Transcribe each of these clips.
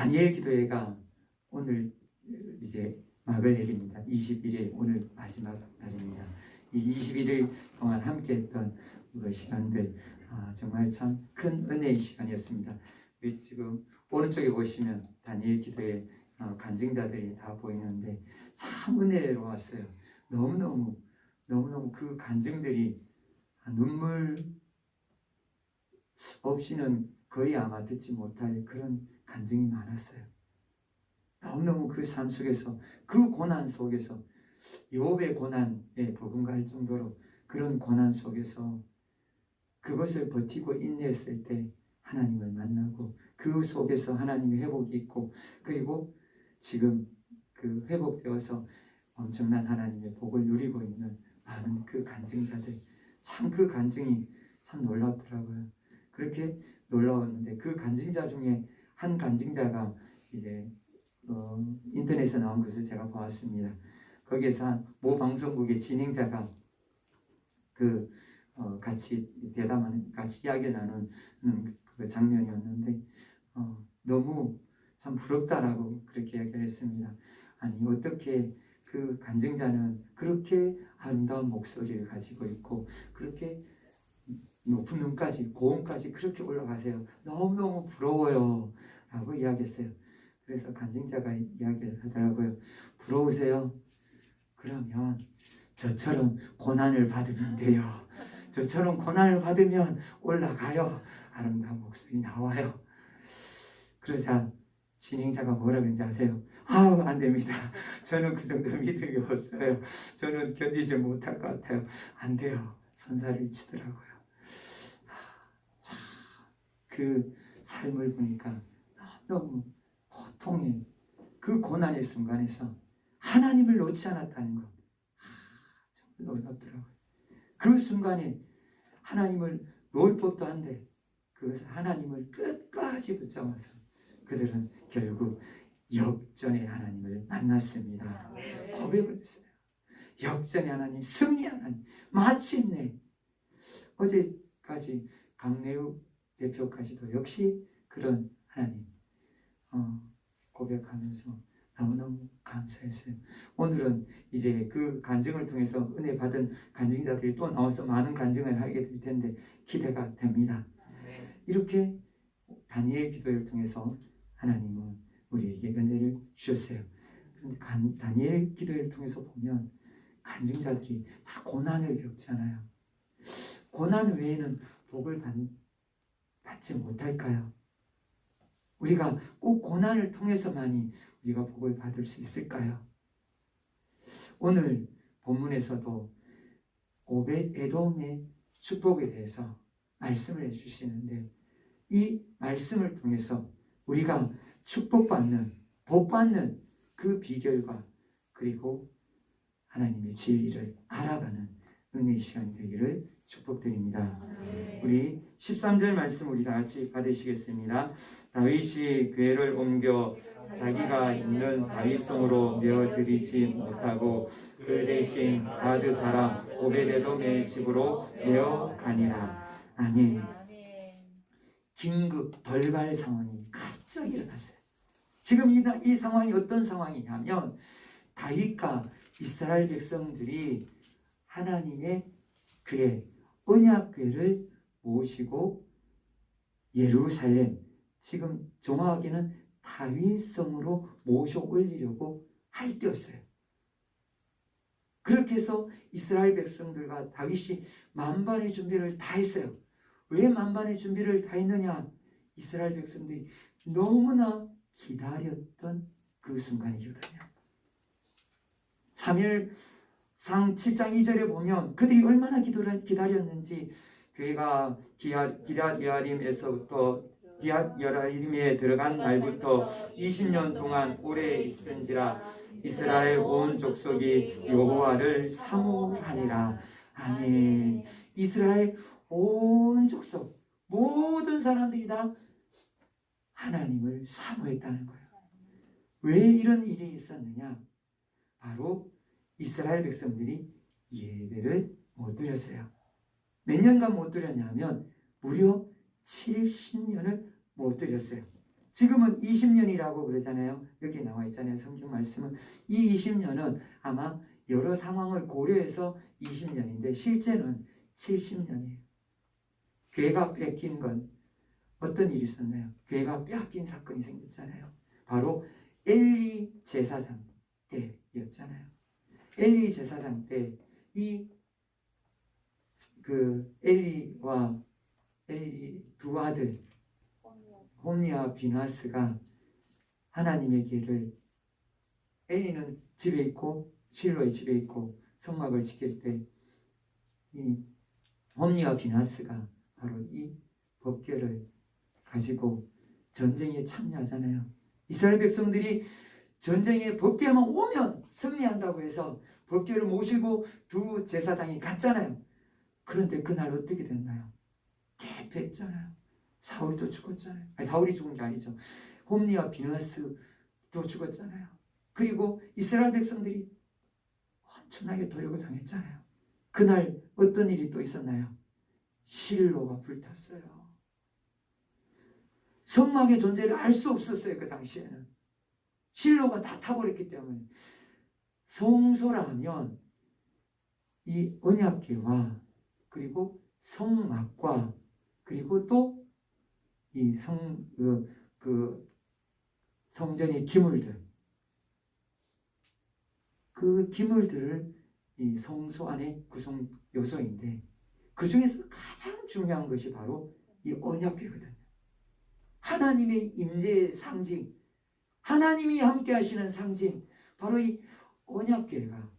다니엘 기도회가 오늘 이제 막을 내립니다. 21일 오늘 마지막 날입니다. 이 21일 동안 함께했던 그 시간들 정말 참 큰 은혜의 시간이었습니다. 지금 오른쪽에 보시면 다니엘 기도회 간증자들이 다 보이는데 참 은혜로웠어요. 너무너무 그 간증들이 눈물 없이는 거의 아마 듣지 못할 그런 간증이 많았어요. 너무너무 그 삶 속에서, 그 고난 속에서, 욥의 고난에 버금갈 정도로 그런 고난 속에서 그것을 버티고 인내했을 때 하나님을 만나고, 그 속에서 하나님의 회복이 있고, 그리고 지금 그 회복되어서 엄청난 하나님의 복을 누리고 있는 많은 그 간증자들, 참 그 간증이 참 놀랍더라고요. 그렇게 놀라웠는데 그 간증자 중에 한 간증자가 이제 인터넷에 나온 것을 제가 보았습니다. 거기에서 모 방송국의 진행자가 같이 대담하는, 같이 이야기를 나누는 그 장면이었는데 너무 참 부럽다라고 그렇게 이야기를 했습니다. 아니, 어떻게 그 간증자는 그렇게 아름다운 목소리를 가지고 있고 그렇게 높은 눈까지, 고음까지 그렇게 올라가세요. 너무너무 부러워요 라고 이야기했어요. 그래서 간증자가 이야기를 하더라고요. 부러우세요? 그러면 저처럼 고난을 받으면 돼요. 저처럼 고난을 받으면 올라가요. 아름다운 목소리 나와요. 그러자 진행자가 뭐라 그런지 아세요? 안 됩니다. 저는 그 정도 믿음이 없어요. 저는 견디지 못할 것 같아요. 안 돼요. 손살을 치더라고요. 참, 그 삶을 보니까 너무 고통의 그 고난의 순간에서 하나님을 놓지 않았다는 것, 정말 놀랍더라고요. 그 순간에 하나님을 놓을 법도 한데 그것을 하나님을 끝까지 붙잡아서 그들은 결국 역전의 하나님을 만났습니다. 고백을 했어요. 역전의 하나님, 승리의 하나님, 마침내. 어제까지 강래우 대표까지도 역시 그런 하나님 고백하면서 너무너무 감사했어요. 오늘은 이제 그 간증을 통해서 은혜 받은 간증자들이 또 나와서 많은 간증을 하게 될 텐데 기대가 됩니다. 이렇게 다니엘 기도를 통해서 하나님은 우리에게 은혜를 주셨어요. 그런데 다니엘 기도를 통해서 보면 간증자들이 다 고난을 겪잖아요. 고난 외에는 복을 받지 못할까요? 우리가 꼭 고난을 통해서만이 우리가 복을 받을 수 있을까요? 오늘 본문에서도 오벳에돔의 축복에 대해서 말씀을 해주시는데 이 말씀을 통해서 우리가 축복받는, 복받는 그 비결과 그리고 하나님의 진리를 알아가는 은혜의 시간이 되기를 축복드립니다. 우리 13절 말씀 우리 다 같이 받으시겠습니다. 다윗이 궤를 옮겨 자기가 있는 다윗성으로 메어들이지 못하고 그 대신 가드 사람 오벳에돔의 집으로 메어가니라. 아멘. 긴급 돌발 상황이 갑자기 일어났어요. 지금 이 상황이 어떤 상황이냐면 다윗과 이스라엘 백성들이 하나님의 궤, 언약궤를 모시고 예루살렘, 지금 정확하게는 다윗성으로 모셔 올리려고 할 때였어요. 그렇게 해서 이스라엘 백성들과 다윗이 만반의 준비를 다 했어요. 왜 만반의 준비를 다 했느냐? 이스라엘 백성들이 너무나 기다렸던 그 순간이거든요. 사무엘상 7장 2절에 보면 그들이 얼마나 기다렸는지 그가 기럇 여아림에서부터 기럇 여아림에 들어간 날부터 20년 동안 오래 있은지라 이스라엘 온 족속이 여호와를 사모하니라. 아멘. 이스라엘 온 족속, 모든 사람들이 다 하나님을 사모했다는 거예요. 왜 이런 일이 있었느냐? 바로 이스라엘 백성들이 예배를 못 드렸어요. 몇 년간 못 드렸냐면 무려 70년을 못 드렸어요. 지금은 20년이라고 그러잖아요. 여기 나와 있잖아요. 성경 말씀은 이 20년은 아마 여러 상황을 고려해서 20년인데 실제는 70년이에요. 교회가 뺏긴 건 어떤 일이 있었나요? 교회가 빼앗긴 사건이 생겼잖아요. 바로 엘리 제사장 때였잖아요. 엘리 제사장 때 엘리와 엘리 두 아들 홈니와 비나스가 하나님의 길을, 엘리는 집에 있고 실로의 집에 있고 성막을 지킬 때 이 홈니와 비나스가 바로 이 법궤를 가지고 전쟁에 참여하잖아요. 이스라엘 백성들이 전쟁에 법궤만 오면 승리한다고 해서 법궤를 모시고 두 제사장이 갔잖아요. 그런데 그날 어떻게 됐나요? 패했잖아요. 사울도 죽었잖아요. 아니, 사울이 죽은 게 아니죠. 홈리와 비느하스도 죽었잖아요. 그리고 이스라엘 백성들이 엄청나게 도륙을 당했잖아요. 그날 어떤 일이 또 있었나요? 실로가 불탔어요. 성막의 존재를 알 수 없었어요. 그 당시에는 실로가 다 타버렸기 때문에. 성소라 하면 이 언약궤와 그리고 성막과 그리고 또 이 성전의 기물들, 그 기물들을 이 성소 안에 구성 요소인데 그 중에서 가장 중요한 것이 바로 이 언약궤거든요. 하나님의 임재의 상징, 하나님이 함께 하시는 상징, 바로 이 언약궤가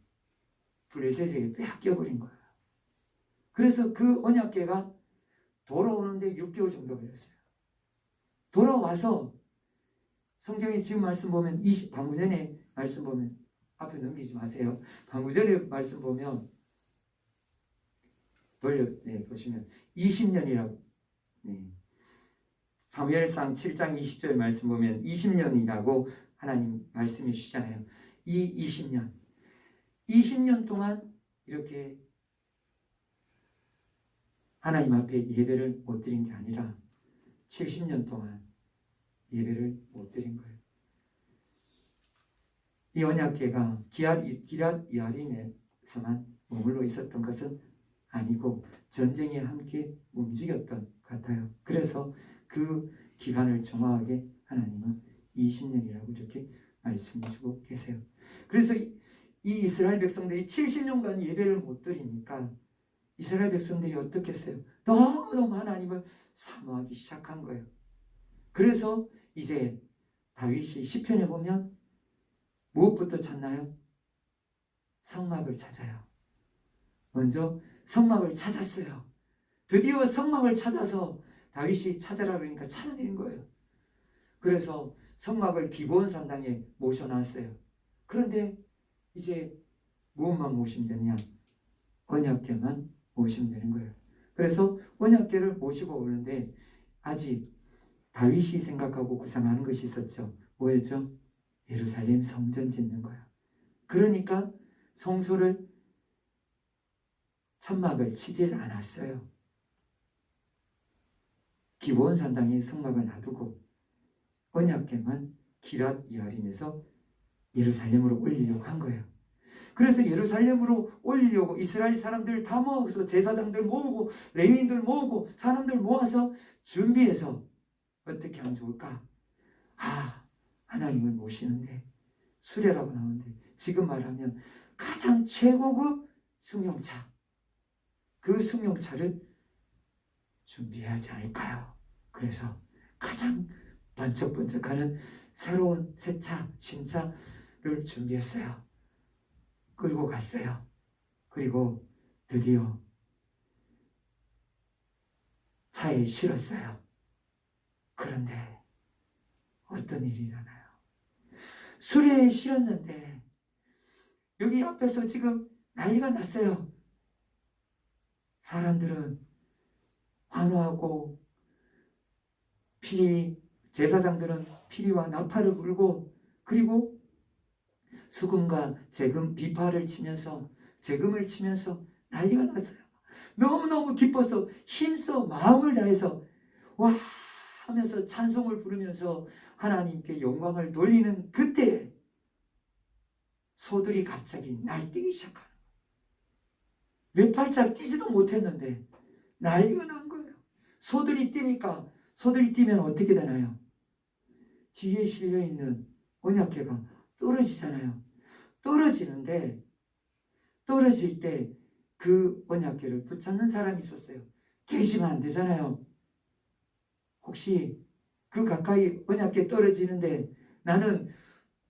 블레셋에게 빼앗겨버린 거예요. 그래서 그 언약궤가 돌아오는데 6개월 정도 걸렸어요. 돌아와서 성경에 지금 말씀 보면 방금 전에 말씀 보면 앞에 넘기지 마세요. 방금 전에 말씀 보면 보시면 20년이라고 사무엘상 7장 20절 말씀 보면 20년이라고 하나님 말씀해 주시잖아요. 이 20년 동안 이렇게 하나님 앞에 예배를 못 드린 게 아니라 70년 동안 예배를 못 드린 거예요. 이 언약궤가 기랏 야림에서만 머물러 있었던 것은 아니고 전쟁에 함께 움직였던 것 같아요. 그래서 그 기간을 정확하게 하나님은 20년이라고 이렇게 말씀해 주고 계세요. 그래서 이 이스라엘 백성들이 70년간 예배를 못 드리니까 이스라엘 백성들이 어떻게 했어요? 너무너무 하나님을 사모하기 시작한 거예요. 그래서 이제 다윗이 시편에 보면 무엇부터 찾나요? 성막을 찾아요. 먼저 성막을 찾았어요. 드디어 성막을 찾아서 다윗이 찾아라 그러니까 찾아낸 거예요. 그래서 성막을 기브온 산당에 모셔놨어요. 그런데 이제 무엇만 모시면 되냐? 언약궤만 모시면 되는 거예요. 그래서 언약궤를 모시고 오는데 아직 다윗이 생각하고 구상하는 것이 있었죠. 뭐였죠? 예루살렘 성전 짓는 거예요. 그러니까 성소를 천막을 치질 않았어요. 기브온 산당에 성막을 놔두고 언약궤만 기랏 여아림에서 예루살렘으로 올리려고 한 거예요. 그래서 예루살렘으로 올리려고 이스라엘 사람들 다 모아서 제사장들 모으고 레위인들 모으고 사람들 모아서 준비해서 어떻게 하면 좋을까? 하나님을 모시는데 수레라고 나오는데 지금 말하면 가장 최고급 승용차, 그 승용차를 준비해야 하지 않을까요? 그래서 가장 번쩍번쩍하는 새로운 새 차, 신차를 준비했어요. 끌고 갔어요. 그리고 드디어 차에 실었어요. 그런데 어떤 일이 일어나요? 수레에 실었는데 여기 앞에서 지금 난리가 났어요. 사람들은 환호하고 제사장들은 피리와 나팔을 불고 그리고 수금과 재금 비파를 치면서 재금을 치면서 난리가 났어요. 너무너무 기뻐서 힘써 마음을 다해서 와 하면서 찬송을 부르면서 하나님께 영광을 돌리는 그때 소들이 갑자기 날뛰기 시작하는 거예요. 몇 발짝 뛰지도 못했는데 난리가 난 거예요. 소들이 뛰니까, 소들이 뛰면 어떻게 되나요? 뒤에 실려있는 언약궤가 떨어지잖아요. 떨어지는데, 떨어질 때 그 언약궤를 붙잡는 사람이 있었어요. 계시면 안 되잖아요. 혹시 그 가까이 언약궤 떨어지는데 나는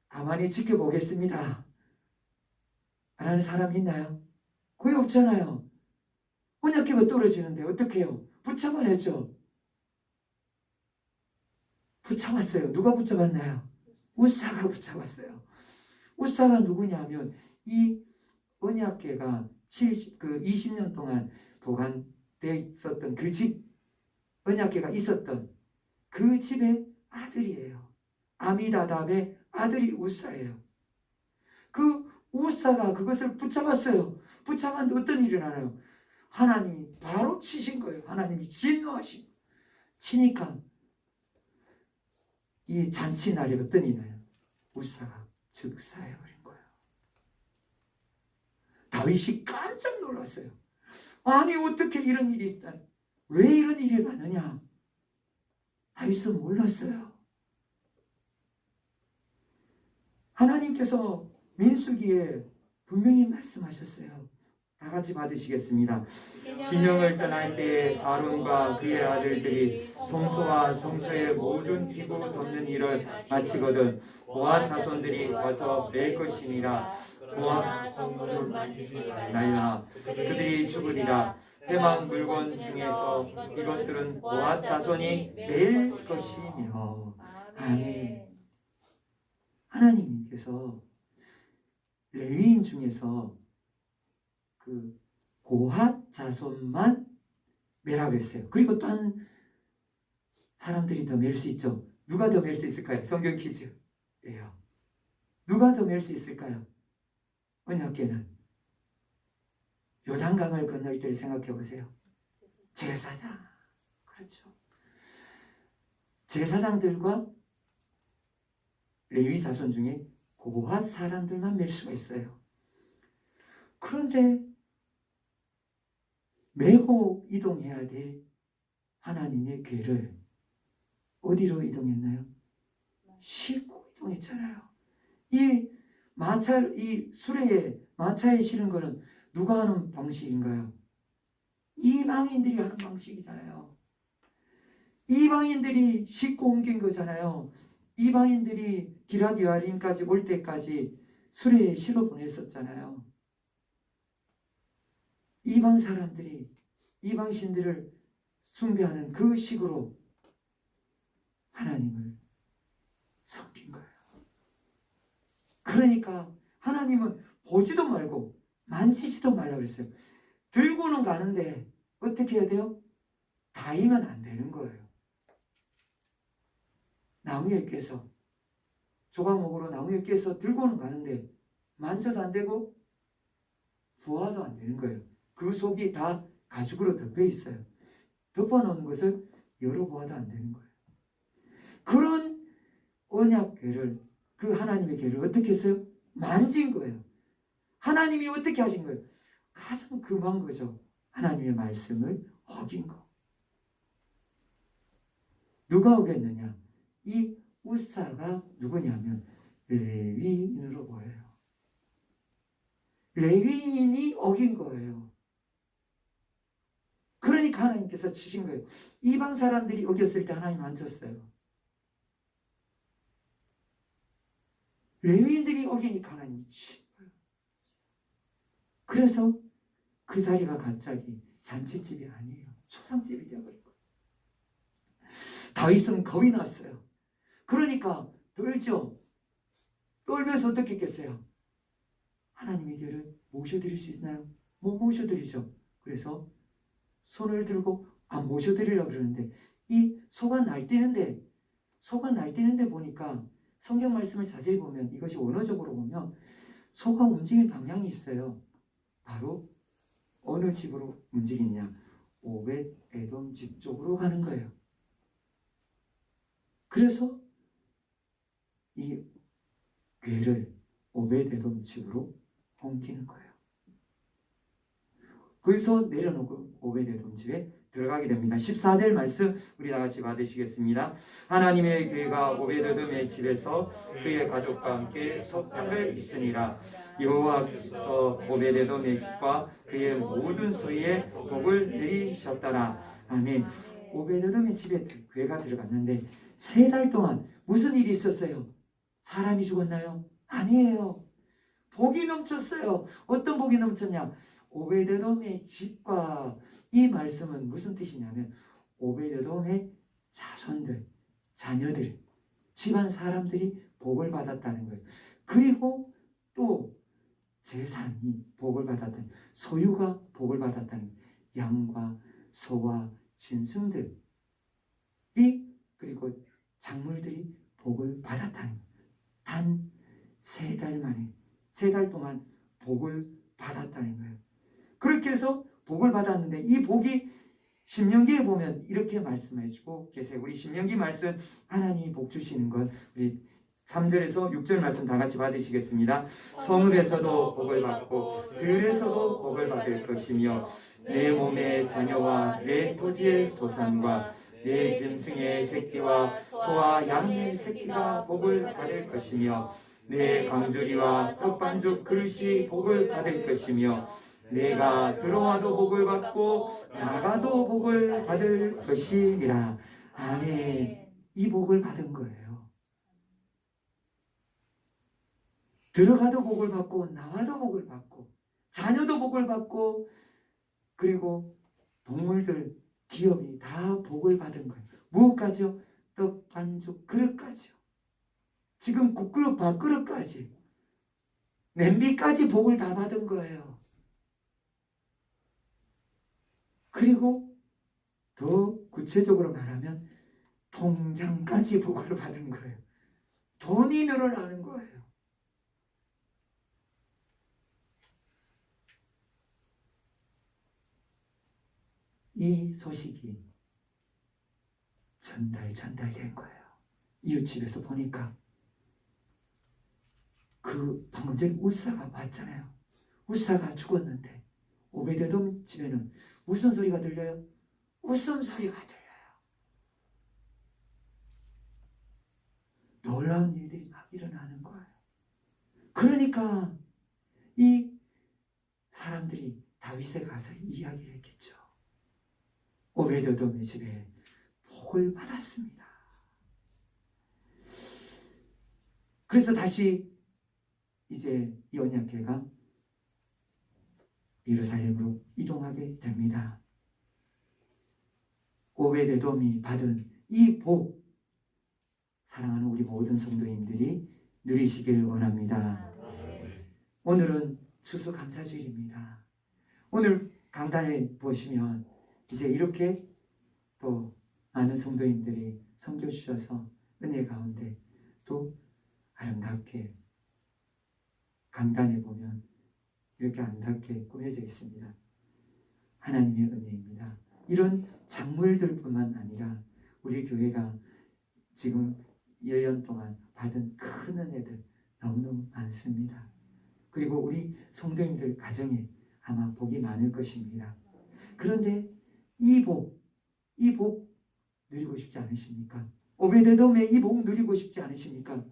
가만히 지켜보겠습니다 라는 사람이 있나요? 거의 없잖아요. 언약궤가 떨어지는데 어떻게 해요? 붙잡아야죠. 붙잡았어요. 누가 붙잡았나요? 우사가 붙잡았어요. 우사가 누구냐면 이 언약궤가 20년 동안 보관되어 있었던 그 집, 언약궤가 있었던 그 집의 아들이에요. 아미다답의 아들이 우사예요. 그 우사가 그것을 붙잡았어요. 붙잡았는데 어떤 일이 일어나요? 하나님이 바로 치신 거예요. 하나님이 진노하신 거예요. 치니까 이 잔치날이 어떤 일이 나요? 우사가 즉사해버린 거예요. 다윗이 깜짝 놀랐어요. 아니 어떻게 이런 일이 있다? 왜 이런 일이 일어나느냐? 다윗은 몰랐어요. 하나님께서 민수기에 분명히 말씀하셨어요. 다 같이 받으시겠습니다. 진영을 떠날 때에 아론과 그의 아들들이 성소와 성소의 모든 기구 덮는 일을 마치거든 고아 자손들이 와서 낼 것이니라. 고아 성물은 만지지 말라. 그들이 죽으리라. 회막 물건 중에서 이것들은 고아 자손이 낼 것이며. 아멘. 하나님께서 레위인 중에서 그 고핫 자손만 매라고 했어요. 그리고 또한 사람들이 더 맬 수 있죠. 누가 더 맬 수 있을까요? 성경 퀴즈예요. 누가 더 맬 수 있을까요? 언약궤는 요단강을 건널 때를 생각해 보세요. 제사장. 그렇죠. 제사장들과 레위 자손 중에 고핫 사람들만 맬 수가 있어요. 그런데 메고 이동해야 될 하나님의 궤를 어디로 이동했나요? 싣고 이동했잖아요. 이 수레에 마차에 실은 거는 누가 하는 방식인가요? 이방인들이 하는 방식이잖아요. 이방인들이 싣고 옮긴 거잖아요. 이방인들이 기럇 여아림까지 올 때까지 수레에 실어 보냈었잖아요. 이방 사람들이 이방 신들을 숭배하는 그 식으로 하나님을 섬긴 거예요. 그러니까 하나님은 보지도 말고 만지지도 말라고 그랬어요. 들고는 가는데 어떻게 해야 돼요? 닿으면 안 되는 거예요. 나무에 껴서 조각목으로 나무에 껴서 들고는 가는데 만져도 안 되고 부화도 안 되는 거예요. 그 속이 다 가죽으로 덮여 있어요. 덮어놓은 것을 열어보아도 안 되는 거예요. 그런 언약궤를, 그 하나님의 궤를 어떻게 했어요? 만진 거예요. 하나님이 어떻게 하신 거예요? 가장 금한 거죠. 하나님의 말씀을 어긴 거. 누가 어겼느냐? 이 우사가 누구냐면 레위인으로 보여요. 레위인이 어긴 거예요. 그러니까 하나님께서 치신 거예요. 이방 사람들이 어겼을 때 하나님 안 쳤어요. 레위인들이 어기니까 하나님이 친 거예요. 그래서 그 자리가 갑자기 잔치집이 아니에요. 초상집이 되어버린 거예요. 다윗은 겁이 났어요. 그러니까 떨죠. 떨면서 어떻게 했겠어요? 하나님의 궤를 모셔드릴 수 있나요? 못 모셔드리죠. 그래서 손을 들고 안 모셔드리려고 그러는데 이 소가 날뛰는데 보니까 성경 말씀을 자세히 보면 이것이 원어적으로 보면 소가 움직이는 방향이 있어요. 바로 어느 집으로 움직이냐? 오벳 에돔 집 쪽으로 가는 거예요. 그래서 이 궤를 오베데돔 집으로 옮기는 거예요. 거기서 내려놓고 오베데돔 집에 들어가게 됩니다. 14절 말씀 우리 다 같이 받으시겠습니다. 하나님의 교회가 오베데돔의 집에서 그의 가족과 함께 석 달을 있으니라. 여호와께서 오베데돔의 집과 그의 모든 소유에 복을 내리셨더라. 아멘. 오베데돔의 집에 교회가 들어갔는데 3달 동안 무슨 일이 있었어요? 사람이 죽었나요? 아니에요. 복이 넘쳤어요. 어떤 복이 넘쳤냐? 오베데돔의 집과, 이 말씀은 무슨 뜻이냐면 오베데돔의 자손들, 자녀들, 집안 사람들이 복을 받았다는 거예요. 그리고 또 재산이 복을 받았다는, 소유가 복을 받았다는, 양과 소와 짐승들이, 그리고 작물들이 복을 받았다는, 단 3달 만에, 3달 동안 복을 받았다는 거예요. 그렇게 해서 복을 받았는데, 이 복이 신명기에 보면 이렇게 말씀해 주고 계세요. 우리 신명기 말씀, 하나님이 복 주시는 것, 우리 3절에서 6절 말씀 다 같이 받으시겠습니다. 성읍에서도 복을 받고 들에서도 복을 받을 것이며 내 몸의 자녀와 내 토지의 소산과 내 짐승의 새끼와 소와 양의 새끼가 복을 받을 것이며 내 강주리와 떡반죽 그릇이 복을 받을 것이며 내가 들어와도 복을 받고 나가도 복을 받을 것이니라. 아멘. 이 복을 받은 거예요. 들어가도 복을 받고 나와도 복을 받고 자녀도 복을 받고, 그리고 동물들, 기업이 다 복을 받은 거예요. 무엇까지요? 떡, 반죽, 그릇까지요. 지금 국그릇, 밥그릇까지, 냄비까지 복을 다 받은 거예요. 그리고 더 구체적으로 말하면 통장까지 복을 받은 거예요. 돈이 늘어나는 거예요. 이 소식이 전달된 거예요. 이웃집에서 보니까 그 방금 전에 우사가 봤잖아요. 우사가 죽었는데 오베데돔 집에는 무슨 소리가 들려요? 웃음소리가 들려요. 놀라운 일들이 막 일어나는 거예요. 그러니까 이 사람들이 다윗에 가서 이야기를 했겠죠. 오베데돔의 집에 복을 받았습니다. 그래서 다시 이제 이 언약궤가 예루살렘으로 이동하게 됩니다. 오베데돔이 받은 이 복, 사랑하는 우리 모든 성도님들이 누리시길 원합니다. 오늘은 추수감사주일입니다. 오늘 강단에 보시면 이제 이렇게 또 많은 성도님들이 섬겨주셔서 은혜 가운데 또 아름답게 강단에 보면 이렇게 아름답게 꾸며져 있습니다. 하나님의 은혜입니다. 이런 작물들뿐만 아니라 우리 교회가 지금 1년 동안 받은 큰 은혜들 너무너무 많습니다. 그리고 우리 성도님들 가정에 아마 복이 많을 것입니다. 그런데 이 복 누리고 싶지 않으십니까? 오베데돔의 이 복 누리고 싶지 않으십니까?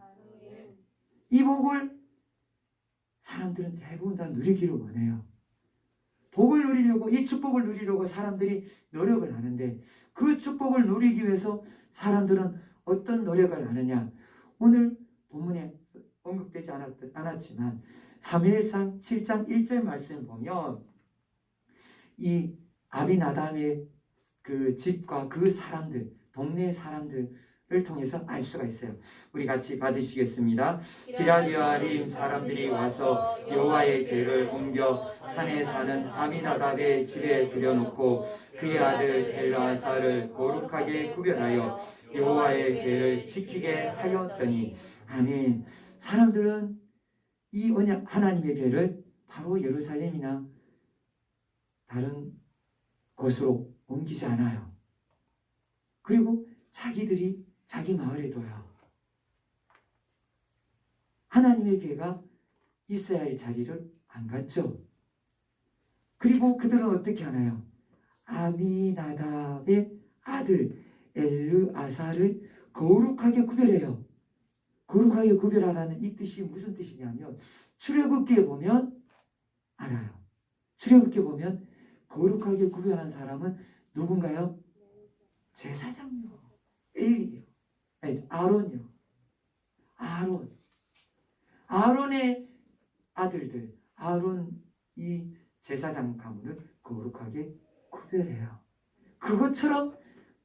이 복을 사람들은 대부분 다 누리기를 원해요. 복을 누리려고, 이 축복을 누리려고 사람들이 노력을 하는데, 그 축복을 누리기 위해서 사람들은 어떤 노력을 하느냐? 오늘 본문에 언급되지 않았지만 사무엘상 7장 1절 말씀 보면 이 아비나답의 그 집과 그 사람들, 동네 사람들을 통해서 알 수가 있어요. 우리 같이 받으시겠습니다. 기럇여아림 사람들이 와서 여호와의 궤를 옮겨 산에 사는 아비나답의 집에 들여놓고 그의 아들 엘르아사를 거룩하게 구별하여 여호와의 궤를 지키게 하였더니. 아멘. 사람들은 이 언약 하나님의 궤를 바로 예루살렘이나 다른 곳으로 옮기지 않아요. 그리고 자기들이 자기 마을에도요. 하나님의 교회가 있어야 할 자리를 안 갔죠. 그리고 그들은 어떻게 하나요? 아미나답의 아들 엘르아사를 거룩하게 구별해요. 거룩하게 구별하라는 이 뜻이 무슨 뜻이냐면 출애굽기에 보면 알아요. 출애굽기에 보면 거룩하게 구별한 사람은 누군가요? 제사장요. 엘리요. 아니, 아론요. 아론의 아들들, 아론 이 제사장 가문을 거룩하게 구별해요. 그것처럼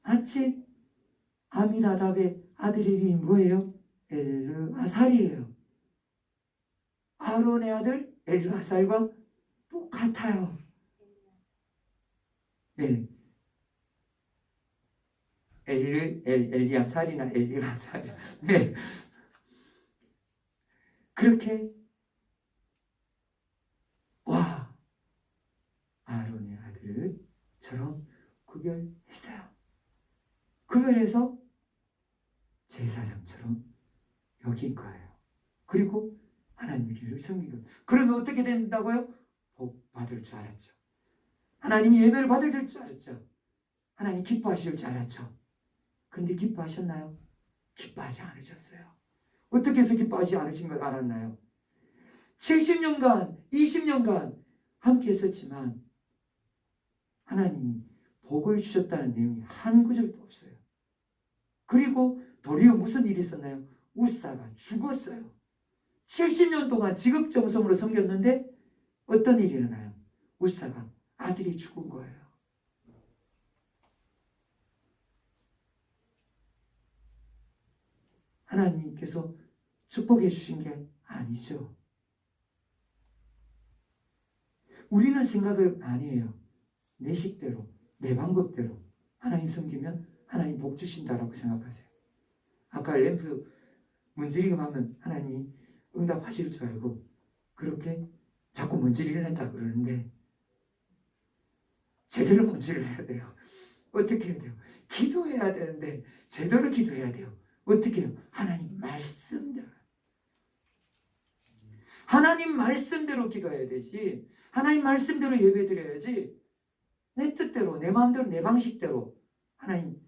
마치 아미나답의 아들 이름이 뭐예요? 엘르아살이에요. 아론의 아들 엘르아살과 똑같아요. 네. 엘리아살이나 엘리아살. 네. 그렇게 와 아론의 아들처럼 구별했어요. 구별해서 제사장처럼 여긴 거예요. 그리고 하나님의 길을 섬기고 그러면 어떻게 된다고요? 복 받을 줄 알았죠. 하나님이 예배를 받을 줄 알았죠. 하나님 기뻐하실 줄 알았죠. 근데 기뻐하셨나요? 기뻐하지 않으셨어요. 어떻게 해서 기뻐하지 않으신 걸 알았나요? 70년간 20년간 함께 했었지만 하나님이 복을 주셨다는 내용이 한 구절도 없어요. 그리고 도리어 무슨 일이 있었나요? 우사가 죽었어요. 70년 동안 지극정성으로 섬겼는데 어떤 일이 일어나요? 우사가 아들이 죽은 거예요. 하나님께서 축복해 주신 게 아니죠. 우리는 생각을 많이 해요. 내 식대로, 내 방법대로 하나님 섬기면 하나님 복 주신다라고 생각하세요. 아까 램프 문지르기만 하면 하나님이 응답하실 줄 알고 그렇게 자꾸 문지르기를 한다 그러는데 제대로 문지를 해야 돼요. 어떻게 해야 돼요? 기도해야 되는데 제대로 기도해야 돼요. 어떻게 해요? 하나님 말씀대로. 하나님 말씀대로 기도해야 되지. 하나님 말씀대로 예배드려야지. 내 뜻대로, 내 마음대로, 내 방식대로 하나님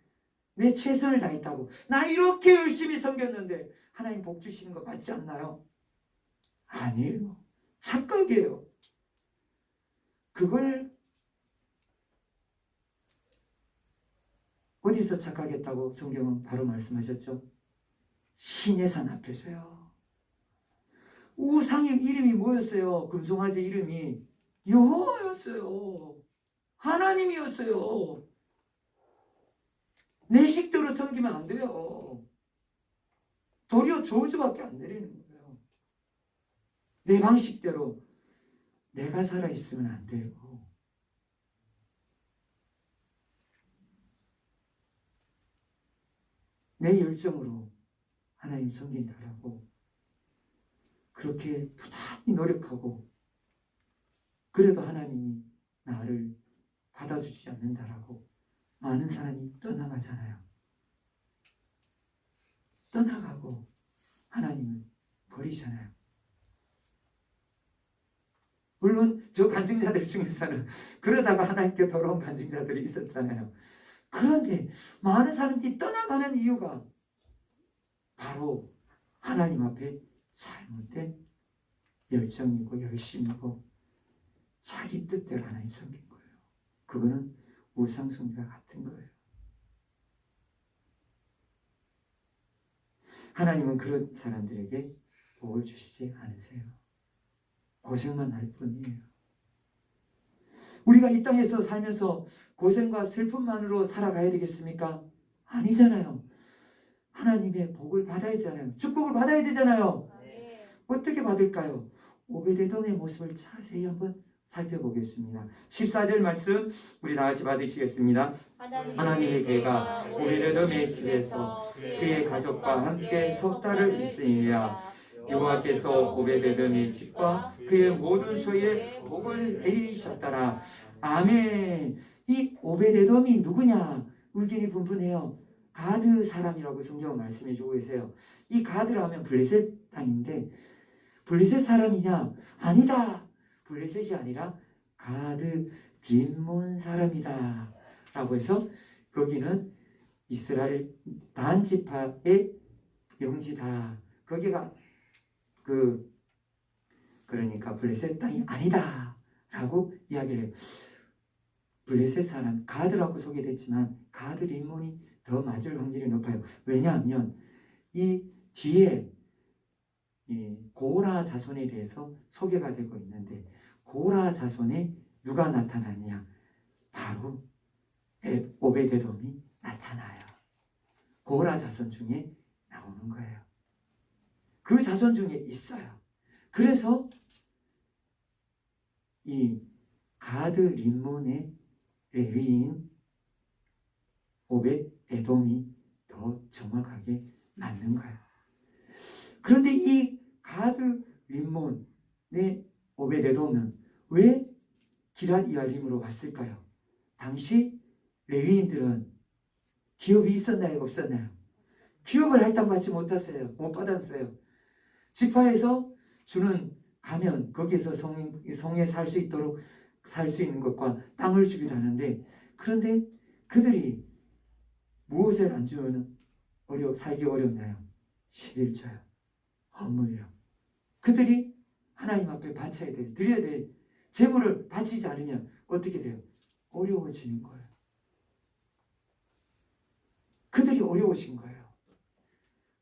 내 최선을 다했다고 나 이렇게 열심히 섬겼는데 하나님 복 주시는 것 같지 않나요? 아니에요. 착각이에요. 그걸 어디서 착각했다고 성경은 바로 말씀하셨죠? 신의 산 앞에서요. 우상의 이름이 뭐였어요? 금송아지 이름이 여호와였어요. 하나님이었어요. 내 식대로 섬기면 안 돼요. 도리어 저주밖에 안 내리는 거예요. 내 방식대로 내가 살아있으면 안 돼요. 내 열정으로 하나님 섬긴다라고 그렇게 부단히 노력하고 그래도 하나님이 나를 받아주지 않는다라고 많은 사람이 떠나가잖아요. 떠나가고 하나님을 버리잖아요. 물론 저 간증자들 중에서는 그러다가 하나님께 돌아온 간증자들이 있었잖아요. 그런데 많은 사람들이 떠나가는 이유가 바로 하나님 앞에 잘못된 열정이고 열심이고 자기 뜻대로 하나님 섬긴 거예요. 그거는 우상숭배와 같은 거예요. 하나님은 그런 사람들에게 복을 주시지 않으세요. 고생만 할 뿐이에요. 우리가 이 땅에서 살면서 고생과 슬픔만으로 살아가야 되겠습니까? 아니잖아요. 하나님의 복을 받아야 되잖아요. 축복을 받아야 되잖아요. 어떻게 받을까요? 오베데돔의 모습을 자세히 한번 살펴보겠습니다. 14절 말씀 우리 다 같이 받으시겠습니다. 하나님의 개가 오베데돔의 집에서 그의 가족과 함께 석 달을 있으니라. 여호와께서 오베데돔의 집과 그의 모든 소유에 복을 내리셨더라. 아멘. 이 오베데돔이 누구냐? 의견이 분분해요. 가드 사람이라고 성경은 말씀해 주고 계세요. 이 가드라 하면 블레셋 땅인데 블레셋 사람이냐? 아니다. 블레셋이 아니라 가드 림몬 사람이다 라고 해서 거기는 이스라엘 단 지파의 영지다. 거기가 그러니까 블레셋 땅이 아니다 라고 이야기를 해요. 블레셋 사람 가드라고 소개됐지만 가드 림몬이 더 맞을 확률이 높아요. 왜냐하면 이 뒤에 이 고라 자손에 대해서 소개가 되고 있는데 고라 자손에 누가 나타나냐? 바로 오베데돔이 나타나요. 고라 자손 중에 나오는 거예요. 그 자손 중에 있어요. 그래서 이 가드 림몬의 레위인 오벳에돔이 더 정확하게 맞는 거예요. 그런데 이 가드 림몬의 오벳에돔은 왜 기럇 여아림으로 왔을까요? 당시 레위인들은 기업이 있었나요? 없었나요? 기업을 할당받지 못했어요. 못 받았어요. 지파에서 주는 가면 거기에서 성에 살 수 있도록 살 수 있는 것과 땅을 주기도 하는데 그런데 그들이 무엇을 안 주면 살기 어렵나요? 11조요. 헌물요. 그들이 하나님 앞에 바쳐야 될, 드려야 될 재물을 바치지 않으면 어떻게 돼요? 어려워지는 거예요. 그들이 어려워진 거예요.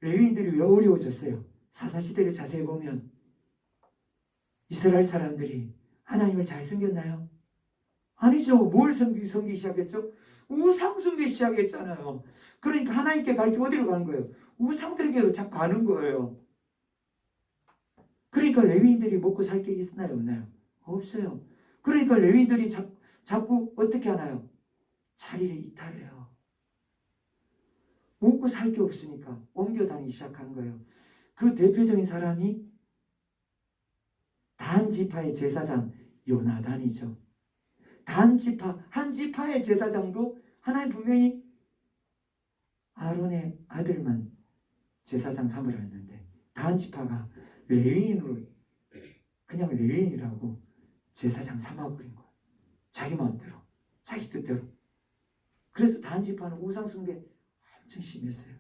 레위인들이 왜 어려워졌어요? 사사시대를 자세히 보면 이스라엘 사람들이 하나님을 잘 섬겼나요? 아니죠. 뭘 섬기기 시작했죠? 우상 섬기기 시작했잖아요. 그러니까 하나님께 갈 게 어디로 가는 거예요? 우상들에게로 자꾸 가는 거예요. 그러니까 레위인들이 먹고 살 게 있나요? 없나요? 없어요. 그러니까 레위인들이 자꾸 어떻게 하나요? 자리를 이탈해요. 먹고 살 게 없으니까 옮겨 다니기 시작한 거예요. 그 대표적인 사람이 단 지파의 제사장 요나단이죠. 단 지파, 한 지파의 제사장도 하나님 분명히 아론의 아들만 제사장 삼으려 했는데 단 지파가 레위인으로 그냥 레위인이라고 제사장 삼아버린 거예요. 자기 마음대로, 자기 뜻대로. 그래서 단 지파는 우상 숭배 엄청 심했어요.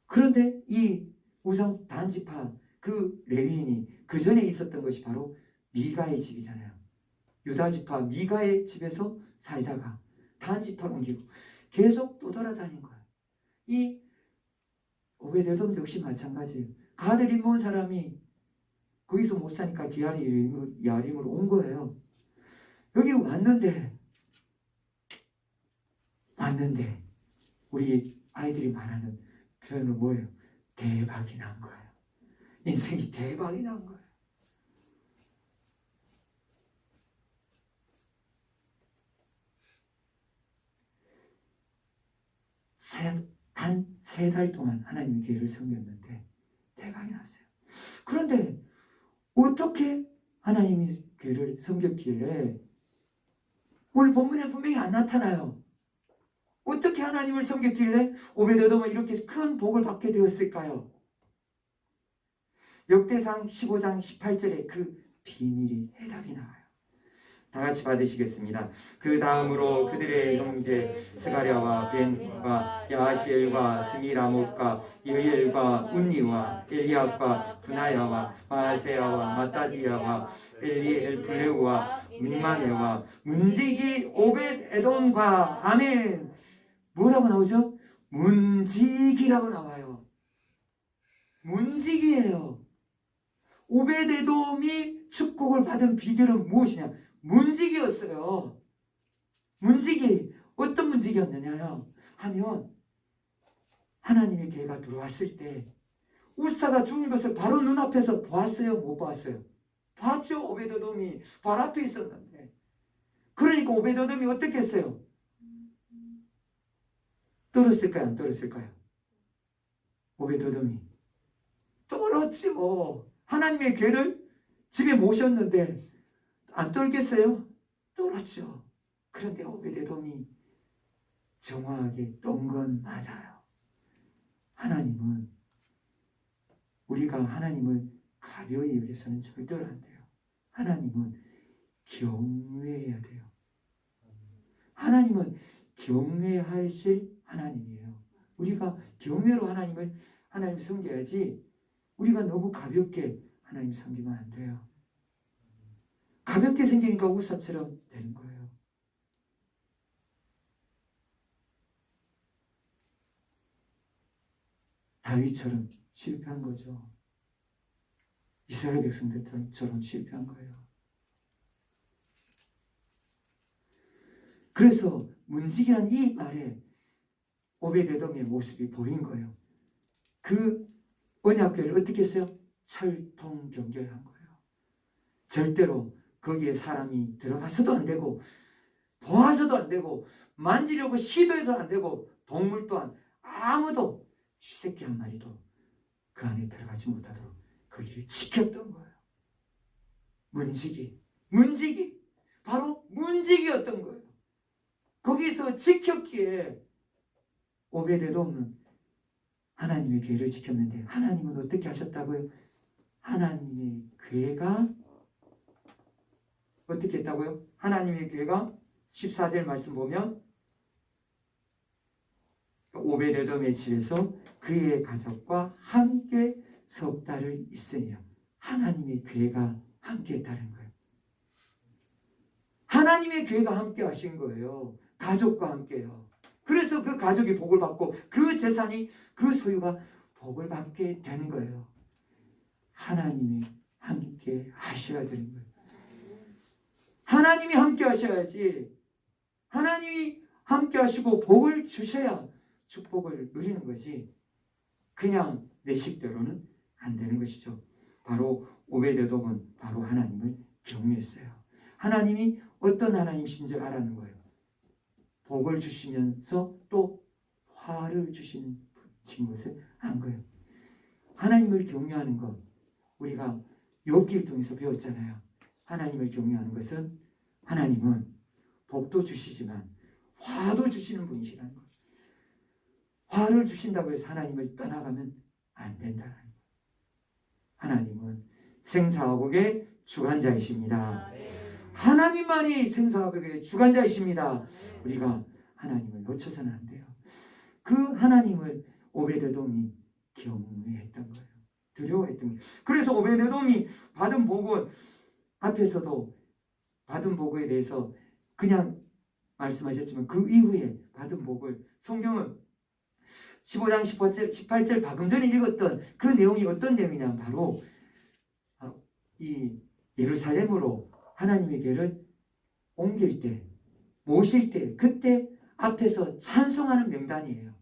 그런데 이 우상 단 지파 그 레위인이 그 전에 있었던 것이 바로 미가의 집이잖아요. 유다 지파 미가의 집에서 살다가 단 지파로 옮기고 계속 또 돌아다닌 거예요. 이 오베데돔도 역시 마찬가지예요. 가드 림몬 사람이 거기서 못 사니까 기럇 여아림으로 온 거예요. 여기 왔는데 우리 아이들이 말하는 표현은 뭐예요? 대박이 난 거예요. 인생이 대박이 난 거예요. 단 3달 동안 하나님의 교회를 섬겼는데 대박이 났어요. 그런데 어떻게 하나님의 교회를 섬겼길래 오늘 본문에 분명히 안 나타나요. 어떻게 하나님을 섬겼길래 오베데돔은 이렇게 큰 복을 받게 되었을까요? 역대상 15장 18절에 그 비밀이 해답이 나와요. 다 같이 받으시겠습니다. 그 다음으로 그들의 형제 스가랴와 벤과 야시엘과 스미라못과 여엘과 운니와 엘리압과 분하야와 마세야와 마따디야와 엘리엘플레우와 민마네와 문지기 오벳에돔과 아멘. 뭐라고 나오죠? 문지기라고 나와요. 문지기예요. 오벳에돔이 축복을 받은 비결은 무엇이냐? 문지기였어요. 문지기. 어떤 문지기였느냐요? 하면 하나님의 교회가 들어왔을 때 우사가 죽은 것을 바로 눈앞에서 보았어요? 못 보았어요? 봤죠. 오베데돔이 바로 앞에 있었는데. 그러니까 오베데돔이 어떻게 했어요? 떨었을까요? 안 떨었을까요? 오베데돔이 떨었죠. 하나님의 교회를 집에 모셨는데 안 떨겠어요? 떨었죠. 그런데 오베데돔이 정확하게 떤 건 맞아요. 하나님은 우리가 하나님을 가벼이 여겨서는 절대로 안 돼요. 하나님은 경외해야 돼요. 하나님은 경외하실 하나님이에요. 우리가 경외로 하나님 섬겨야지 우리가 너무 가볍게 하나님 섬기면 안 돼요. 가볍게 생기니까 우사처럼 되는 거예요. 다윗처럼 실패한 거죠. 이스라엘 백성들처럼 실패한 거예요. 그래서 문지기란 이 말에 오베데돔의 모습이 보인 거예요. 그 언약궤를 어떻게 했어요? 철통경결한 거예요. 절대로 거기에 사람이 들어가서도 안 되고 보아서도 안 되고 만지려고 시도해도 안 되고 동물 또한 아무도 쥐새끼 한 마리도 그 안에 들어가지 못하도록 거기를 지켰던 거예요. 문지기 바로 문지기였던 거예요. 거기서 지켰기에 오베데돔은 하나님의 궤를 지켰는데 하나님은 어떻게 하셨다고요? 하나님의 궤가 어떻게 했다고요? 하나님의 궤가 14절 말씀 보면 오베데돔의 집에서 그의 가족과 함께 석 달을 있으니라. 하나님의 궤가 함께 했다는 거예요. 하나님의 궤가 함께 하신 거예요. 가족과 함께요. 그래서 그 가족이 복을 받고 그 재산이 그 소유가 복을 받게 되는 거예요. 하나님이 함께 하셔야 되는 거예요. 하나님이 함께 하셔야지. 하나님이 함께 하시고 복을 주셔야 축복을 누리는 거지. 그냥 내 식대로는 안 되는 것이죠. 바로 오베데돔은 바로 하나님을 경외했어요. 하나님이 어떤 하나님이신 줄 알았는 거예요. 복을 주시면서 또 화를 주시는 것을 안 거예요. 하나님을 경외하는 것 우리가 욥기를 통해서 배웠잖아요. 하나님을 경외하는 것은 하나님은 복도 주시지만 화도 주시는 분이시라는 거예요. 화를 주신다고 해서 하나님을 떠나가면 안 된다는 거예요. 하나님은 생사화복의 주관자이십니다. 하나님만이 생사화복의 주관자이십니다. 우리가 하나님을 놓쳐서는 안 돼요. 그 하나님을 오베데돔이 경외했던 거예요. 두려워했던 거예요. 그래서 오베데돔이 받은 복은 앞에서도 받은 복에 대해서 그냥 말씀하셨지만 그 이후에 받은 복을 성경은 15장 18절 방금 전에 읽었던 그 내용이 어떤 내용이냐 바로 이 예루살렘으로 하나님의 궤를 옮길 때 모실 때 그때 앞에서 찬송하는 명단이에요.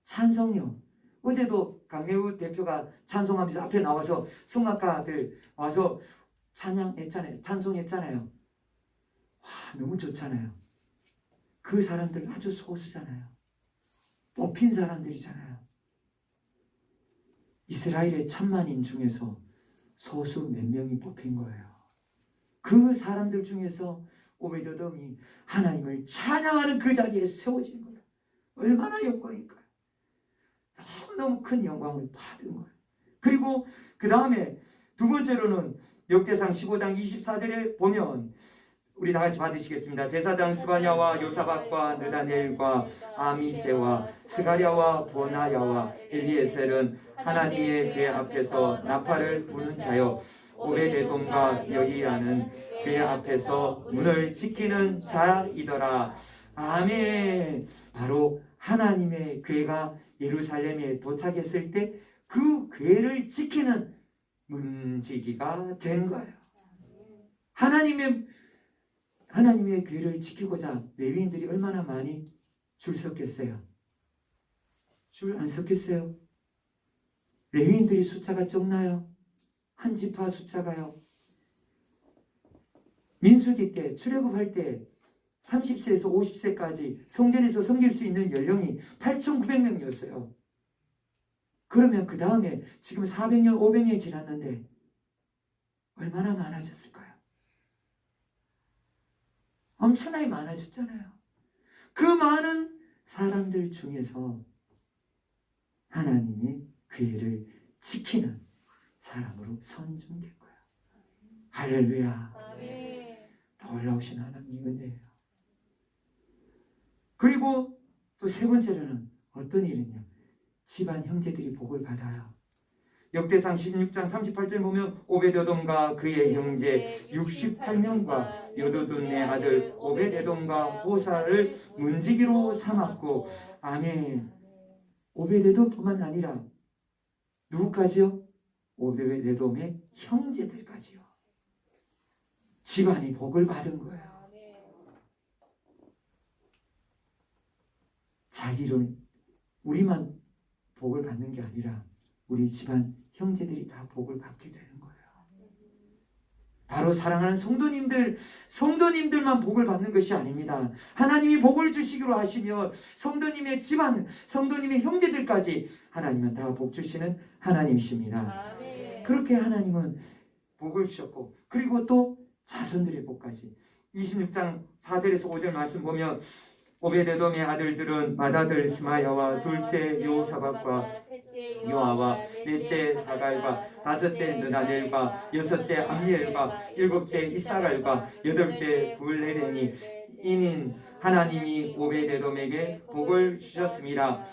찬송요. 어제도 강래우 대표가 찬송하면서 앞에 나와서 성악가들 와서 찬양했잖아요. 찬송했잖아요. 와, 너무 좋잖아요. 그 사람들 아주 소수잖아요. 뽑힌 사람들이잖아요. 이스라엘의 1000만인 중에서 소수 몇 명이 뽑힌 거예요. 그 사람들 중에서 오베데돔이 하나님을 찬양하는 그 자리에 세워진 거예요. 얼마나 영광일까요? 너무너무 큰 영광을 받은 거예요. 그리고 그 다음에 두 번째로는 역대상 15장 24절에 보면 우리 다 같이 받으시겠습니다. 제사장 스바냐와 요사박과 느다넬과 아미세와 스가랴와 보나야와 엘리에셀은 하나님의 궤 앞에서 나팔을 부는 자요 오베데돔과 여기야는 궤 앞에서 문을 지키는 자이더라. 아멘. 바로 하나님의 궤가 예루살렘에 도착했을 때 그 궤를 지키는 문지기가 된 거예요. 하나님의 궤를 지키고자 레위인들이 얼마나 많이 줄 섰겠어요? 줄 안 섰겠어요? 레위인들이 숫자가 적나요? 한 지파 숫자가요. 민수기 때 출애굽할 때 30세에서 50세까지 성전에서 섬길 수 있는 연령이 8,900명이었어요. 그러면 그 다음에 지금 400년, 500년이 지났는데 얼마나 많아졌을까요? 엄청나게 많아졌잖아요. 그 많은 사람들 중에서 하나님의 계획을 지키는 사람으로 선정된 거예요. 할렐루야. 아멘. 놀라우신 하나님의 은혜예요. 그리고 또 세 번째로는 어떤 일이냐? 집안 형제들이 복을 받아요. 역대상 16장 38절 보면 오베데돔과 그의 형제 68명과 여두둔의 아들 오베데돔과 호사를 문지기로 삼았고, 아멘. 오베데돔뿐만 아니라 누구까지요? 오베데돔의 형제들까지요. 집안이 복을 받은 거예요. 자기를 우리만 복을 받는 게 아니라 우리 집안 형제들이 다 복을 받게 되는 거예요. 바로 사랑하는 성도님들만 복을 받는 것이 아닙니다. 하나님이 복을 주시기로 하시며 성도님의 집안, 성도님의 형제들까지 하나님은 다 복 주시는 하나님이십니다. 그렇게 하나님은 복을 주셨고, 그리고 또 자손들의 복까지 26장 4절에서 5절 말씀 보면 오베데돔의 아들들은 맏아들 스마야와 둘째 요사박과 요아와 넷째 사갈과 다섯째 느다넬과 여섯째 암리엘과 일곱째 이사갈과 여덟째 블레덴이 이는 하나님이 오베데돔에게 복을 주셨습니다.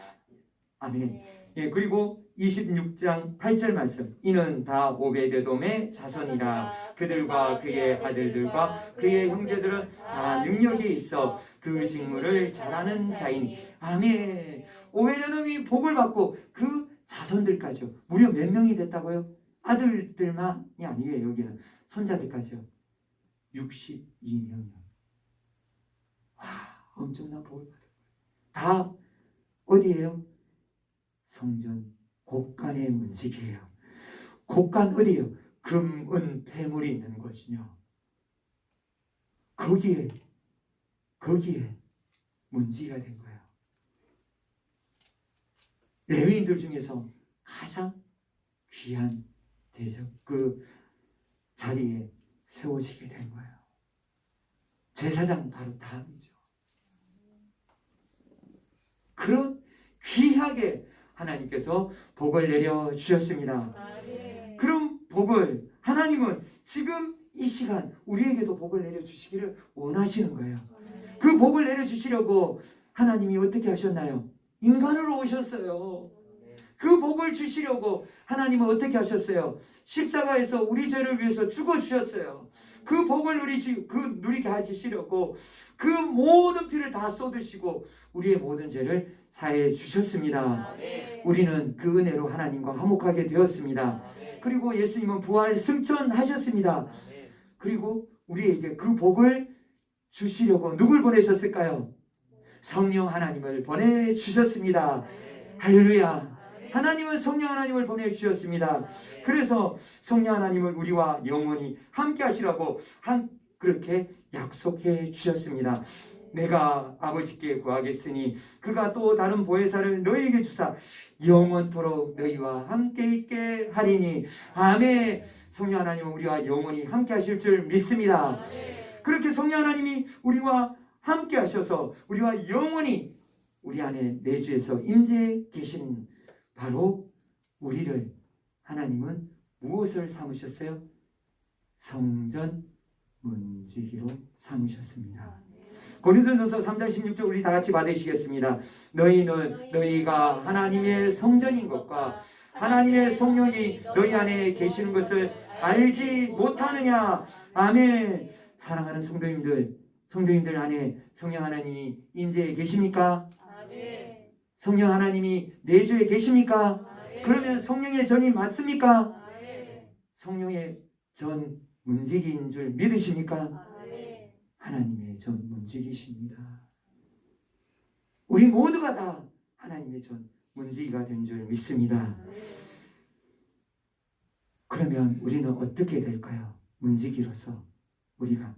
아멘. 예, 그리고 26장 8절 말씀, 이는 다 오베데돔의 자손이라. 그들과 그의 아들들과 그의 형제들은 다 능력이 있어 그 직무를 잘하는 자이니. 아멘. 오베데돔이 복을 받고 그 자손들까지요. 무려 몇 명이 됐다고요? 아들들만이 아니에요. 여기는 손자들까지요. 62명이요. 와, 엄청난 복을 받은 거예요. 다 어디예요? 성전 곡간의 문지기예요. 곡간 어디예요? 금, 은, 폐물이 있는 곳이요. 거기에 문지기가 된 거예요. 레위인들 중에서 가장 귀한 대접 그 자리에 세워지게 된 거예요. 제사장 바로 다음이죠. 그런 귀하게 하나님께서 복을 내려 주셨습니다. 그럼 복을 하나님은 지금 이 시간 우리에게도 복을 내려 주시기를 원하시는 거예요. 그 복을 내려 주시려고 하나님이 어떻게 하셨나요? 인간으로 오셨어요. 그 복을 주시려고 하나님은 어떻게 하셨어요? 십자가에서 우리 죄를 위해서 죽어 주셨어요. 그 복을 누리게 하시려고 그 모든 피를 다 쏟으시고 우리의 모든 죄를 사해 주셨습니다. 우리는 그 은혜로 하나님과 화목하게 되었습니다. 그리고 예수님은 부활 승천하셨습니다. 그리고 우리에게 그 복을 주시려고 누굴 보내셨을까요? 성령 하나님을 보내주셨습니다. 할렐루야. 하나님은 성령 하나님을 보내주셨습니다. 그래서 성령 하나님을 우리와 영원히 함께 하시라고 그렇게 약속해 주셨습니다. 내가 아버지께 구하겠으니 그가 또 다른 보혜사를 너희에게 주사 영원토록 너희와 함께 있게 하리니. 아멘. 성령 하나님은 우리와 영원히 함께 하실 줄 믿습니다. 그렇게 성령 하나님이 우리와 함께 하셔서 우리와 영원히 우리 안에 내주에서 임재 계신 바로 우리를 하나님은 무엇을 삼으셨어요? 성전 문지기로 삼으셨습니다. 고린도전서 3장 16절 우리 다 같이 받으시겠습니다. 너희가 하나님의 성전인 것과 하나님의 성령이 너희 안에 계시는 것을 알지 못하느냐. 아멘. 사랑하는 성도님들 안에 성령 하나님이 임재해 계십니까? 성령 하나님이 내주에 계십니까? 그러면 성령의 전이 맞습니까? 성령의 전 문지기인 줄 믿으십니까? 하나님의 전 문지기십니다. 우리 모두가 다 하나님의 전 문지기가 된 줄 믿습니다. 그러면 우리는 어떻게 될까요? 문지기로서 우리가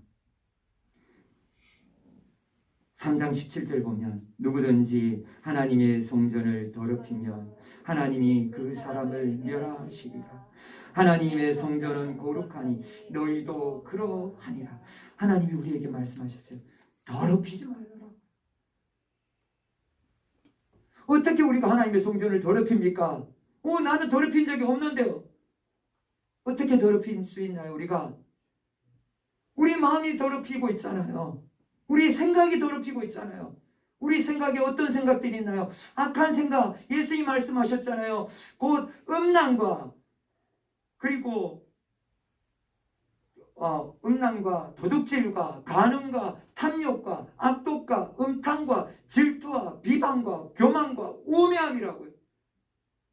3장 17절 보면 누구든지 하나님의 성전을 더럽히면 하나님이 그 사람을 멸하시리라. 하나님의 성전은 거룩하니 너희도 그러하니라. 하나님이 우리에게 말씀하셨어요. 더럽히지 말라. 어떻게 우리가 하나님의 성전을 더럽힙니까? 나는 더럽힌 적이 없는데요. 어떻게 더럽힐 수 있나요? 우리 마음이 더럽히고 있잖아요. 우리 생각이 더럽히고 있잖아요. 우리 생각에 어떤 생각들이 있나요? 악한 생각. 예수님이 말씀하셨잖아요. 곧 음란과 그리고 음란과 도둑질과 간음과 탐욕과 악독과 음탕과 질투와 비방과 교만과 우매함이라고요.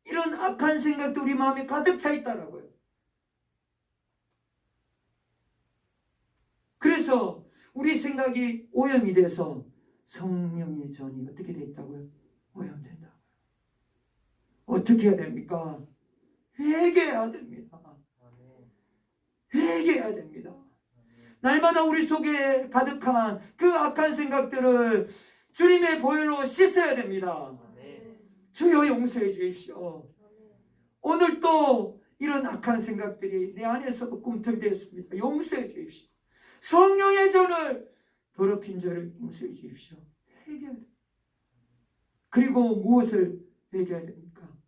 이런 악한 생각도 우리 마음에 가득 차 있다라고요. 그래서 우리 생각이 오염이 돼서 성령의 전이 어떻게 돼 있다고요? 오염된다고요. 어떻게 해야 됩니까? 회개해야 됩니다. 회개해야 됩니다. 날마다 우리 속에 가득한 그 악한 생각들을 주님의 보혈로 씻어야 됩니다. 주여 용서해 주십시오. 오늘 또 이런 악한 생각들이 내 안에서 꿈틀댔습니다. 용서해 주십시오. 성령의 전을 더럽힌 저를 용서해 주십시오. 회개해야 됩니다. 그리고 무엇을 회개해야 됩니까?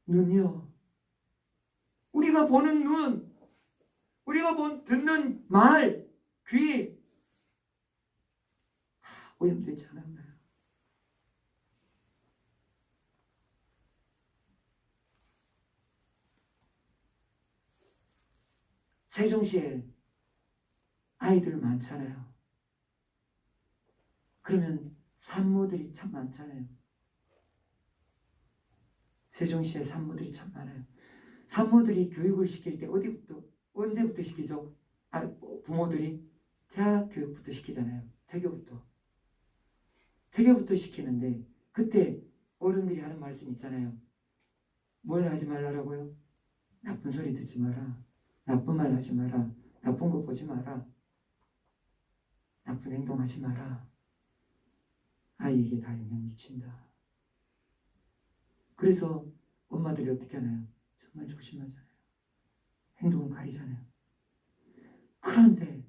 눈이요. 우리가 보는 눈, 우리가 듣는 말, 귀 다 오염되지 않았나요? 세종시에 아이들 많잖아요. 그러면 산모들이 참 많잖아요. 세종시에 산모들이 참 많아요. 산모들이 교육을 시킬 때 언제부터 시키죠? 부모들이 대학 교육부터 시키잖아요. 태교부터 시키는데 그때 어른들이 하는 말씀 있잖아요. 뭘 하지 말라라고요? 나쁜 소리 듣지 마라. 나쁜 말 하지 마라. 나쁜 거 보지 마라. 나쁜 행동하지 마라. 아이에게 다 영향 미친다. 그래서 엄마들이 어떻게 하나요? 정말 조심하잖아요. 행동을 가리잖아요. 그런데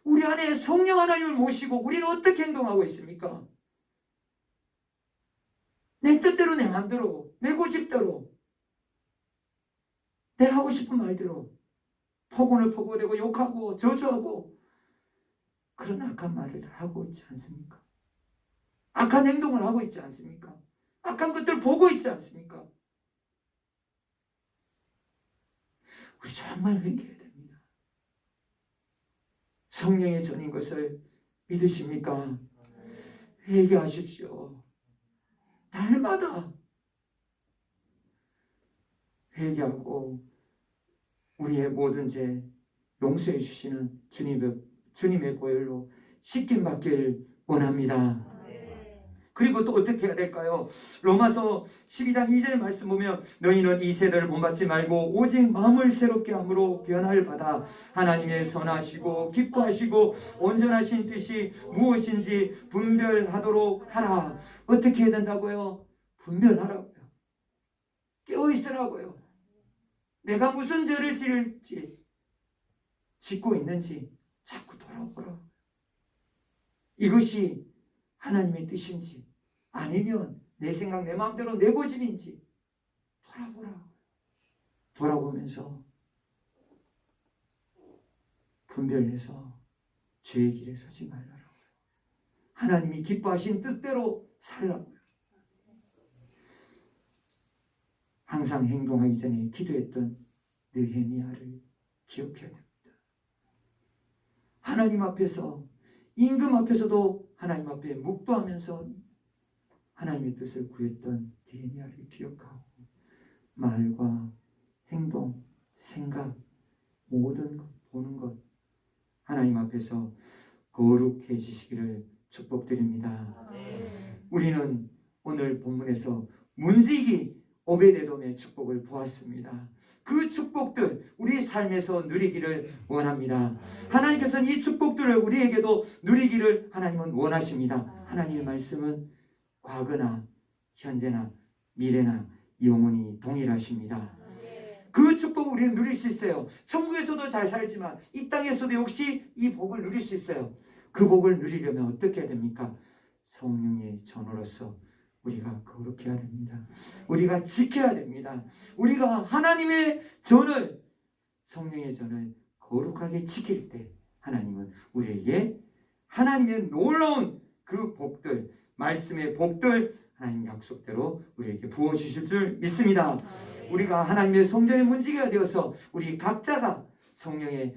우리 안에 성령 하나님을 모시고 우리는 어떻게 행동하고 있습니까? 내 뜻대로, 내 마음대로, 내 고집대로, 내 하고 싶은 말대로 폭언을 퍼부어대고 욕하고 저주하고 그런 악한 말을 하고 있지 않습니까? 악한 행동을 하고 있지 않습니까? 악한 것들을 보고 있지 않습니까? 우리 정말 회개해야 됩니다. 성령의 전인 것을 믿으십니까? 회개하십시오. 날마다 회개하고 우리의 모든 죄 용서해 주시는 주님의 보혈로 씻김 받길 원합니다. 그리고 또 어떻게 해야 될까요? 로마서 12장 2절 말씀 보면 너희는 이 세대를 본받지 말고 오직 마음을 새롭게 함으로 변화를 받아 하나님의 선하시고 기뻐하시고 온전하신 뜻이 무엇인지 분별하도록 하라. 어떻게 해야 된다고요? 분별하라고요. 깨어있으라고요. 내가 무슨 죄를 짓고 있는지 자꾸 돌아보라고요. 이것이 하나님의 뜻인지 아니면 내 생각, 내 마음대로 내 고집인지 돌아보라. 돌아보면서 분별해서 죄의 길에 서지 말라고요. 하나님이 기뻐하신 뜻대로 살라고요. 항상 행동하기 전에 기도했던 느헤미야를 기억해야 됩니다. 하나님 앞에서 임금 앞에서도 하나님 앞에 묵도하면서 하나님의 뜻을 구했던 느헤미야를 기억하고 말과 행동, 생각, 모든 것, 보는 것 하나님 앞에서 거룩해지시기를 축복드립니다. 우리는 오늘 본문에서 문지기 오베데돔의 축복을 보았습니다. 그 축복들 우리 삶에서 누리기를 원합니다. 하나님께서는 이 축복들을 우리에게도 누리기를 하나님은 원하십니다. 하나님의 말씀은 과거나 현재나 미래나 영원히 동일하십니다. 그 축복을 우리는 누릴 수 있어요. 천국에서도 잘 살지만 이 땅에서도 역시 이 복을 누릴 수 있어요. 그 복을 누리려면 어떻게 해야 됩니까? 성령의 전으로서 우리가 거룩해야 됩니다. 우리가 지켜야 됩니다. 우리가 하나님의 전을, 성령의 전을 거룩하게 지킬 때 하나님은 우리에게 하나님의 놀라운 그 복들, 말씀의 복들 하나님 약속대로 우리에게 부어주실 줄 믿습니다. 우리가 하나님의 성전의 문지기가 되어서 우리 각자가 성령의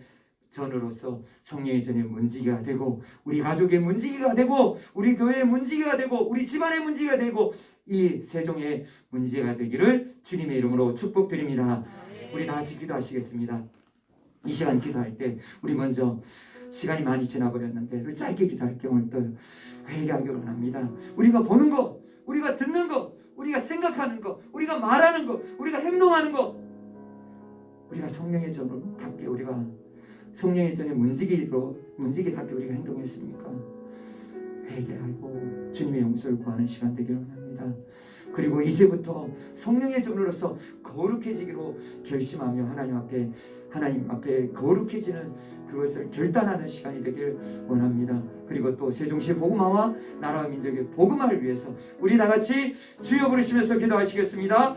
전으로서 성령의 전의 문지기가 되고, 우리 가족의 문지기가 되고, 우리 교회의 문지기가 되고, 우리 집안의 문지기가 되고, 이 세종의 문지기가 되기를 주님의 이름으로 축복드립니다. 우리 다 같이 기도하시겠습니다. 이 시간 기도할 때 우리 먼저, 시간이 많이 지나버렸는데 짧게 기도할게요. 오늘 또 회개하기로 합니다. 우리가 보는 거, 우리가 듣는 거, 우리가 생각하는 거, 우리가 말하는 거, 우리가 행동하는 거, 우리가 성령의 전답게 우리가 성령의 전에 문지기답게 우리가 행동했습니까? 회개하고 주님의 용서를 구하는 시간 되기를 원합니다. 그리고 이제부터 성령의 전으로서 거룩해지기로 결심하며 하나님 앞에 거룩해지는 그것을 결단하는 시간이 되길 원합니다. 그리고 또 세종시 복음화와 나라와 민족의 복음화를 위해서 우리 다 같이 주여 부르시면서 기도하시겠습니다.